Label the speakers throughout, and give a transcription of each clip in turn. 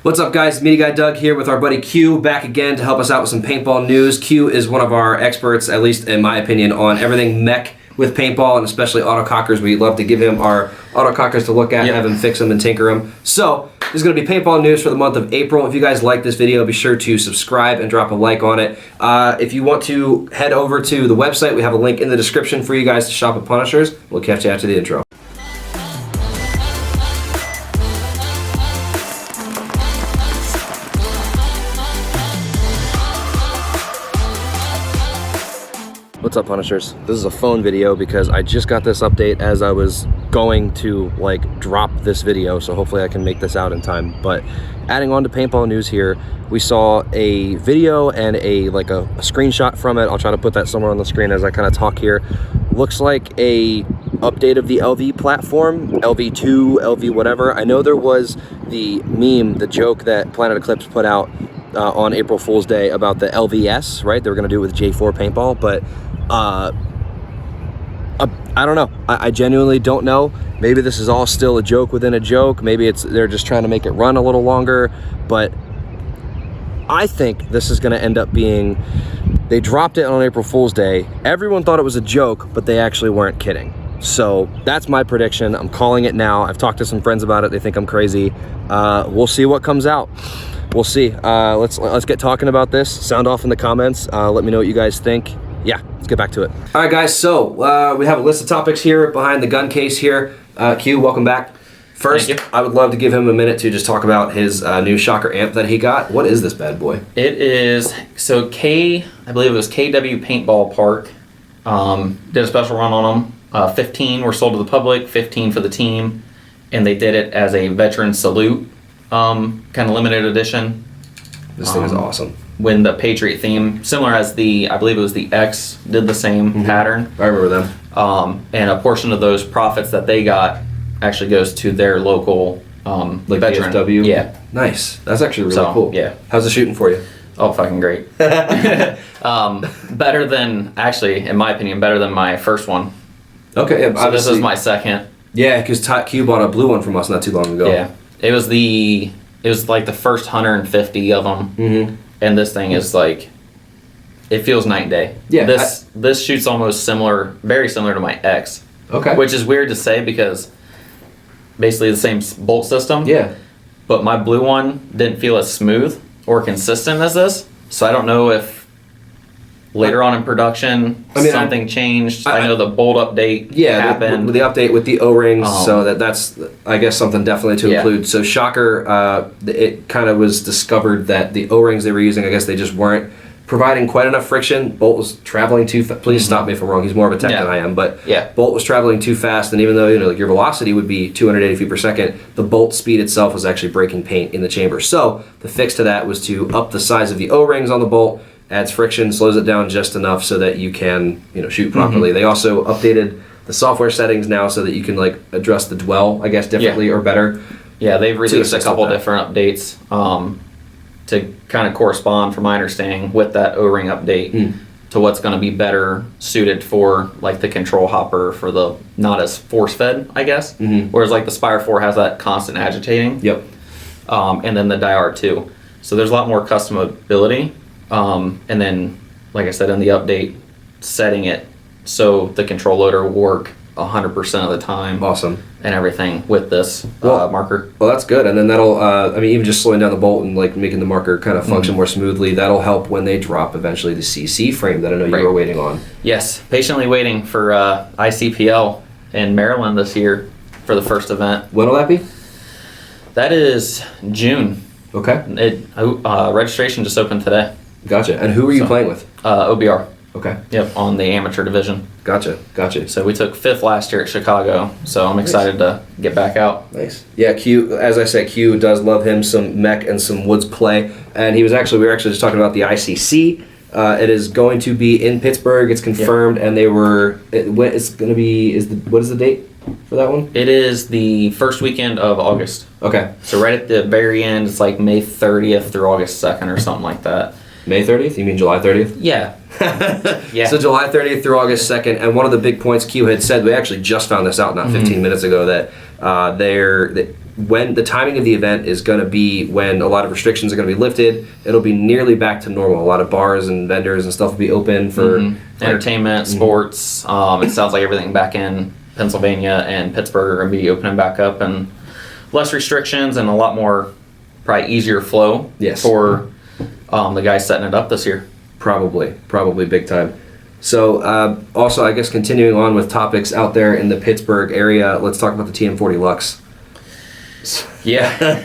Speaker 1: What's up, guys? Media Guy Doug here with our buddy Q, back again to help us out with some paintball news. Q is one of our experts, at least in my opinion, on everything mech with paintball, and especially autocockers. We love to give him our autocockers to look at, have him fix them and tinker them. So, this is going to be paintball news for the month of April. If you guys like this video, be sure to subscribe and drop a like on it. If you want to head over to the website, we have a link in the description for you guys to shop at Punishers. We'll catch you after the intro. What's up, Punishers? This is a phone video because I just got this update as I was going to drop this video, so hopefully I can make this out in time. But adding on to paintball news here, we saw a video and a screenshot from it. I'll try to put that somewhere on the screen as I kind of talk here. Looks like a update of the LV platform, LV2, LV whatever. I know there was the meme, the joke that Planet Eclipse put out on April Fool's Day about the LVS, right? They were going to do it with J4 paintball, but I don't know. I genuinely don't know. Maybe this is all still a joke within a joke. Maybe they're just trying to make it run a little longer, but I think this is going to end up being, they dropped it on April Fool's Day. Everyone thought it was a joke, but they actually weren't kidding. So that's my prediction. I'm calling it now. I've talked to some friends about it. They think I'm crazy. We'll see what comes out. We'll see. Let's get talking about this. Sound off in the comments. Let me know what you guys think. Yeah, let's get back to it. All right, guys. So we have a list of topics here behind the gun case here. Q, welcome back. First, I would love to give him a minute to just talk about his new Shocker amp that he got. What is this bad boy?
Speaker 2: It is, I believe it was KW Paintball Park. Did a special run on them. 15 were sold to the public, 15 for the team, and they did it as a veteran salute kind of limited edition.
Speaker 1: This thing is awesome.
Speaker 2: When the Patriot theme, similar as I believe it was the X, did the same pattern.
Speaker 1: I remember them.
Speaker 2: And a portion of those profits that they got actually goes to their local veteran.
Speaker 1: PSW?
Speaker 2: Yeah.
Speaker 1: Nice. That's actually really cool.
Speaker 2: Yeah.
Speaker 1: How's the shooting for you?
Speaker 2: Oh, fucking great. Better than, actually, in my opinion, better than my first one.
Speaker 1: Okay. Yeah,
Speaker 2: so this is my second.
Speaker 1: Yeah, because Q bought a blue one from us not too long ago.
Speaker 2: Yeah. It was like the first 150 of them. Mm-hmm. And this thing is it feels night and day. Yeah. This shoots almost very similar to my X.
Speaker 1: Okay.
Speaker 2: Which is weird to say because basically the same bolt system.
Speaker 1: Yeah.
Speaker 2: But my blue one didn't feel as smooth or consistent as this. So I don't know if later on in production something changed. I know the bolt update happened.
Speaker 1: The update with the O-rings, so that's I guess something definitely to include. So Shocker, it kind of was discovered that the O-rings they were using, I guess they just weren't providing quite enough friction. Bolt was traveling too fast. Please stop me if I'm wrong. He's more of a tech than I am, but bolt was traveling too fast, and even though your velocity would be 280 feet per second, the bolt speed itself was actually breaking paint in the chamber. So the fix to that was to up the size of the O-rings on the bolt. Adds friction, slows it down just enough so that you can, shoot properly. They also updated the software settings now so that you can address the dwell, I guess, differently or better.
Speaker 2: Yeah, they've released a couple different updates to kind of correspond, from my understanding, with that O-ring update to what's going to be better suited for the control hopper for the not as force fed, I guess. Whereas the Spire 4 has that constant agitating.
Speaker 1: Yep.
Speaker 2: And then the Diar 2. So there's a lot more customability. And then, like I said, in the update, setting it so the control loader will work 100% of the time.
Speaker 1: Awesome.
Speaker 2: And everything with this marker.
Speaker 1: Well, that's good. And then that'll, even just slowing down the bolt and making the marker kind of function more smoothly, that'll help when they drop eventually the CC frame that I know you were waiting on.
Speaker 2: Yes, patiently waiting for ICPL in Maryland this year for the first event.
Speaker 1: When will that be?
Speaker 2: That is June.
Speaker 1: Okay.
Speaker 2: Registration just opened today.
Speaker 1: Gotcha. And who are you playing with?
Speaker 2: OBR.
Speaker 1: Okay.
Speaker 2: Yep, on the amateur division.
Speaker 1: Gotcha.
Speaker 2: So we took 5th last year at Chicago, so I'm excited to get back out.
Speaker 1: Nice. Yeah, Q, as I said, Q does love him some mech and some woods play, and we were actually just talking about the ICC. It is going to be in Pittsburgh. It's confirmed, and what is the date for that one?
Speaker 2: It is the first weekend of August.
Speaker 1: Okay.
Speaker 2: So right at the very end, it's May 30th through August 2nd or something like that.
Speaker 1: May 30th? You mean July 30th?
Speaker 2: Yeah. Yeah.
Speaker 1: So July 30th through August 2nd, and one of the big points Q had said, we actually just found this out not 15 minutes ago, that when the timing of the event is going to be when a lot of restrictions are going to be lifted. It'll be nearly back to normal. A lot of bars and vendors and stuff will be open for
Speaker 2: entertainment, sports. It sounds like everything back in Pennsylvania and Pittsburgh are going to be opening back up, and less restrictions and a lot more, probably easier flow for the guys setting it up this year.
Speaker 1: Probably big time. So also, I guess continuing on with topics out there in the Pittsburgh area, let's talk about the Tm40 Luxe.
Speaker 2: Yeah.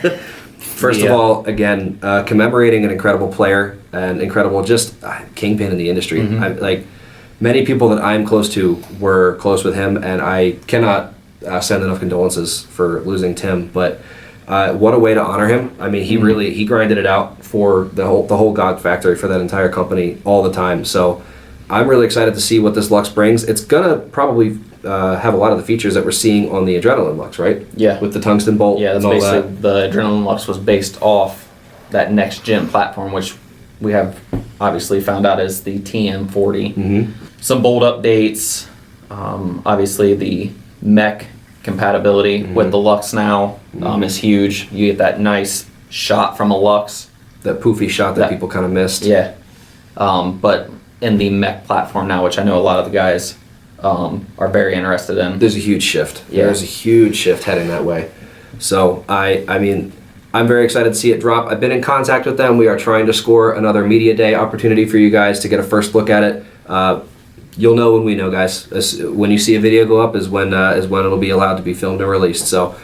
Speaker 1: First of all, again, commemorating an incredible player and incredible just kingpin in the industry. Like many people that I'm close to were close with him, and I cannot send enough condolences for losing Tim. But what a way to honor him. I mean, he grinded it out for the whole God Factory, for that entire company all the time. So I'm really excited to see what this Luxe brings. It's gonna probably have a lot of the features that we're seeing on the Adrenaline Luxe, right?
Speaker 2: Yeah.
Speaker 1: With the tungsten bolt.
Speaker 2: Yeah, that's
Speaker 1: and all
Speaker 2: basically
Speaker 1: that.
Speaker 2: the Adrenaline Luxe was based off that next gen platform, which we have obviously found out is the TM40. Some bolt updates. Obviously, the mech compatibility with the Luxe now is huge. You get that nice shot from a Luxe.
Speaker 1: That poofy shot that people kind of missed.
Speaker 2: Yeah. But in the mech platform now, which I know a lot of the guys are very interested in.
Speaker 1: There's a huge shift.
Speaker 2: Yeah.
Speaker 1: There's a huge shift heading that way. So I mean, I'm very excited to see it drop. I've been in contact with them. We are trying to score another media day opportunity for you guys to get a first look at it. You'll know when we know, guys. When you see a video go up is when it'll be allowed to be filmed and released. So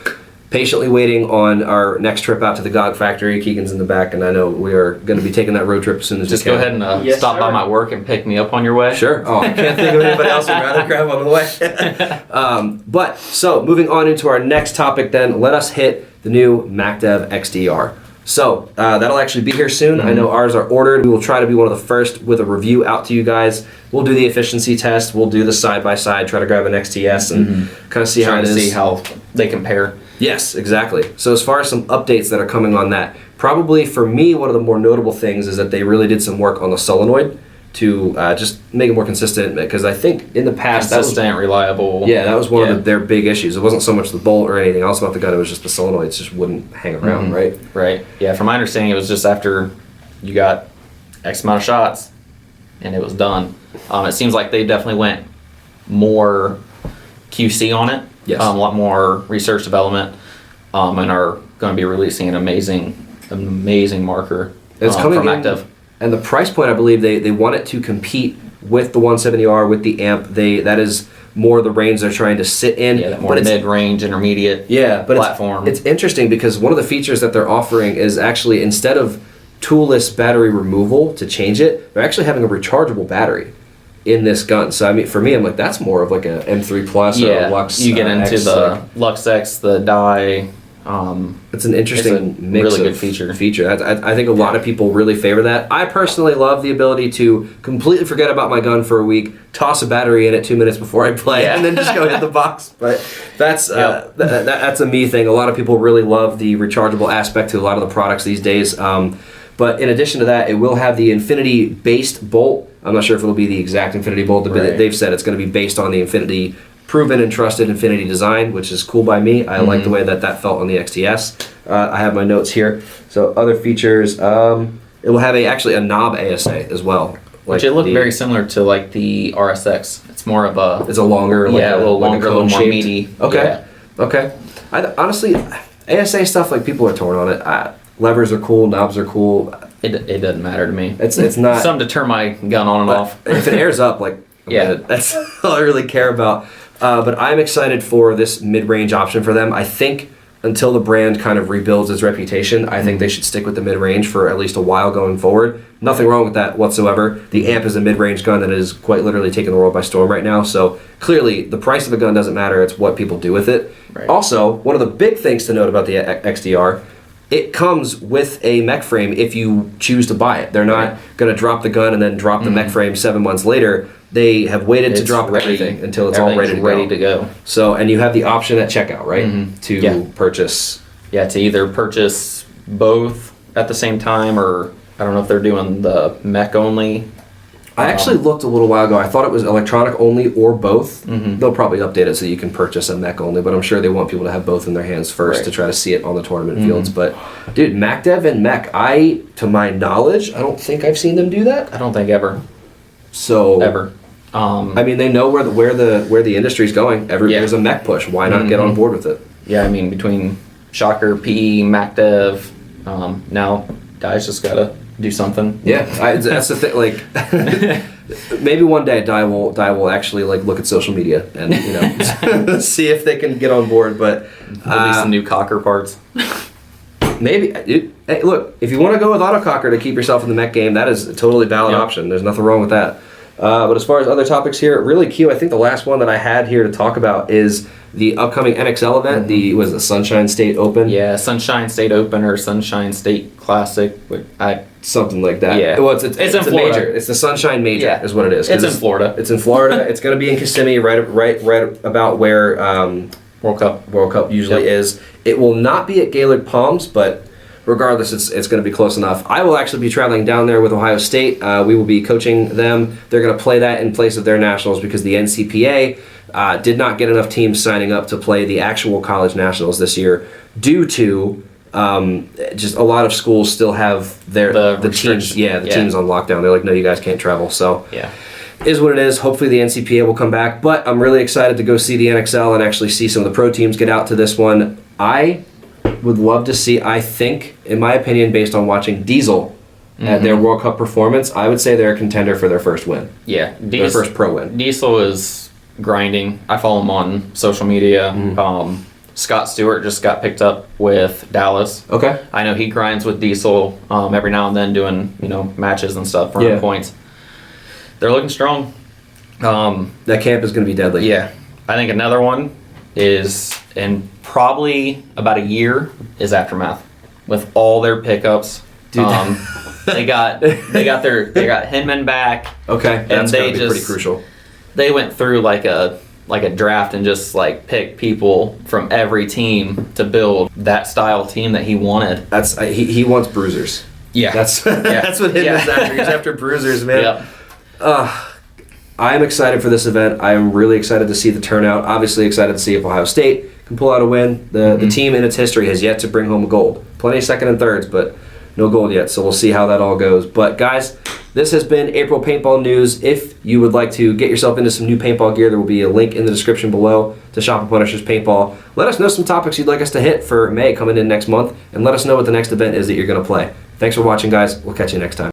Speaker 1: patiently waiting on our next trip out to the GOG factory. Keegan's in the back, and I know we are going to be taking that road trip as soon as
Speaker 2: Just
Speaker 1: we can.
Speaker 2: go ahead and stop by my work and pick me up on your way.
Speaker 1: Sure. Oh, I can't think of anybody else I'd rather grab on the way. But so moving on into our next topic, then let us hit the new Macdev XDR. So that'll actually be here soon. I know ours are ordered. We will try to be one of the first with a review out to you guys. We'll do the efficiency test. We'll do the side by side. Try to grab an XTS and kind of see how it is.
Speaker 2: See how they compare.
Speaker 1: Yes, exactly. So as far as some updates that are coming on that, probably for me, one of the more notable things is that they really did some work on the solenoid to just make it more consistent, because I think in the past
Speaker 2: consistent, reliable.
Speaker 1: Yeah, that was one of their big issues. It wasn't so much the bolt or anything else about the gun, it was just the solenoids just wouldn't hang around, right?
Speaker 2: Right. Yeah, from my understanding, it was just after you got X amount of shots and it was done. It seems like they definitely went more QC on it.
Speaker 1: Yes.
Speaker 2: A lot more research development, and are going to be releasing an amazing marker
Speaker 1: It's coming
Speaker 2: from
Speaker 1: in,
Speaker 2: Macdev.
Speaker 1: And the price point, I believe, they want it to compete with the 170R, with the amp. That is more the range they're trying to sit in.
Speaker 2: Yeah, that more mid-range, intermediate platform.
Speaker 1: It's interesting because one of the features that they're offering is actually, instead of toolless battery removal to change it, they're actually having a rechargeable battery in this gun. So I mean, for me, I'm like, that's more of like a M3 Plus or a Lux.
Speaker 2: You get into
Speaker 1: X,
Speaker 2: the Lux X, the die.
Speaker 1: It's an interesting mix
Speaker 2: really
Speaker 1: of
Speaker 2: good feature.
Speaker 1: I think a lot of people really favor that. I personally love the ability to completely forget about my gun for a week, toss a battery in it 2 minutes before I play, and then just go hit the box. But that's that's a me thing. A lot of people really love the rechargeable aspect to a lot of the products these days. But in addition to that, it will have the Infinity-based bolt. I'm not sure if it'll be the exact Infinity bolt, but they've said it's going to be based on the Infinity proven and trusted Infinity design, which is cool by me. I like the way that felt on the XTS. I have my notes here. So other features, it will have actually a knob ASA as well.
Speaker 2: Which it looked very similar to like the RSX. It's more of a...
Speaker 1: It's a longer,
Speaker 2: a little longer, a little more meaty.
Speaker 1: Okay. Okay. Honestly, ASA stuff, like, people are torn on it. Levers are cool, knobs are cool.
Speaker 2: It doesn't matter to me.
Speaker 1: It's not...
Speaker 2: Something to turn my gun on and off.
Speaker 1: If it airs up, like, that's all I really care about. But I'm excited for this mid-range option for them. I think until the brand kind of rebuilds its reputation, I think they should stick with the mid-range for at least a while going forward. Nothing wrong with that whatsoever. The amp is a mid-range gun that is quite literally taking the world by storm right now. So clearly, the price of the gun doesn't matter. It's what people do with it. Right. Also, one of the big things to note about the XDR, it comes with a mech frame if you choose to buy it. They're not going to drop the gun and then drop the mech frame 7 months later. They have waited to drop everything until it's all ready to go. So, and you have the option at checkout, right? To purchase. Yeah,
Speaker 2: to either purchase both at the same time, or I don't know if they're doing the mech only.
Speaker 1: I actually looked a little while ago. I thought it was electronic only or both. They'll probably update it so you can purchase a mech only, but I'm sure they want people to have both in their hands first to try to see it on the tournament fields. But dude, Macdev and mech, to my knowledge, I don't think I've seen them do that.
Speaker 2: I don't think ever.
Speaker 1: So
Speaker 2: Ever.
Speaker 1: I mean, they know where the industry's going. There's a mech push. Why not get on board with it?
Speaker 2: Yeah, I mean, between Shocker, PE, Macdev, now guys just gotta do something.
Speaker 1: Yeah, that's the thing. Like, maybe one day Dai will actually like look at social media and see if they can get on board. But
Speaker 2: There'll be some new cocker parts.
Speaker 1: Maybe, dude. Hey, look, if you want to go with autococker to keep yourself in the mech game, that is a totally valid option. There's nothing wrong with that. But as far as other topics here, really Q, I think the last one that I had here to talk about is the upcoming Nxl event. Was the Sunshine State Open?
Speaker 2: Yeah, Sunshine State Open or Sunshine State Classic.
Speaker 1: Something like that.
Speaker 2: Yeah.
Speaker 1: Well, it's in Florida. Major. It's the Sunshine Major, is what it is.
Speaker 2: It's in Florida.
Speaker 1: It's in Florida. It's going to be in Kissimmee, right about where
Speaker 2: World Cup
Speaker 1: usually is. It will not be at Gaylord Palms, but regardless, it's going to be close enough. I will actually be traveling down there with Ohio State. We will be coaching them. They're going to play that in place of their nationals because the NCPA did not get enough teams signing up to play the actual college nationals this year due to just a lot of schools still have the teams. Yeah, the teams on lockdown. They're like, no, you guys can't travel. So is what it is. Hopefully the NCPA will come back. But I'm really excited to go see the NXL and actually see some of the pro teams get out to this one. I would love to see, I think, in my opinion, based on watching Diesel at their World Cup performance, I would say they're a contender for their first win.
Speaker 2: Yeah.
Speaker 1: Their first pro win.
Speaker 2: Diesel is grinding. I follow him on social media. Scott Stewart just got picked up with Dallas.
Speaker 1: Okay.
Speaker 2: I know he grinds with Diesel every now and then doing, matches and stuff, running points. They're looking strong.
Speaker 1: That camp is going to be deadly.
Speaker 2: Yeah. I think another one is in probably about a year is Aftermath with all their pickups. Dude. They got Hinman back.
Speaker 1: Okay, that's going to be pretty crucial.
Speaker 2: They went through like a draft and just like picked people from every team to build that style team that he wanted.
Speaker 1: That's he wants bruisers.
Speaker 2: Yeah,
Speaker 1: that's what Hinman's after. He's after bruisers, man.
Speaker 2: Yep.
Speaker 1: I'm excited for this event. I'm really excited to see the turnout. Obviously excited to see if Ohio State can pull out a win. The team in its history has yet to bring home gold. Plenty of second and thirds, but no gold yet. So we'll see how that all goes. But guys, this has been April Paintball News. If you would like to get yourself into some new paintball gear, there will be a link in the description below to Shop at Punisher's Paintball. Let us know some topics you'd like us to hit for May coming in next month, and let us know what the next event is that you're going to play. Thanks for watching, guys. We'll catch you next time.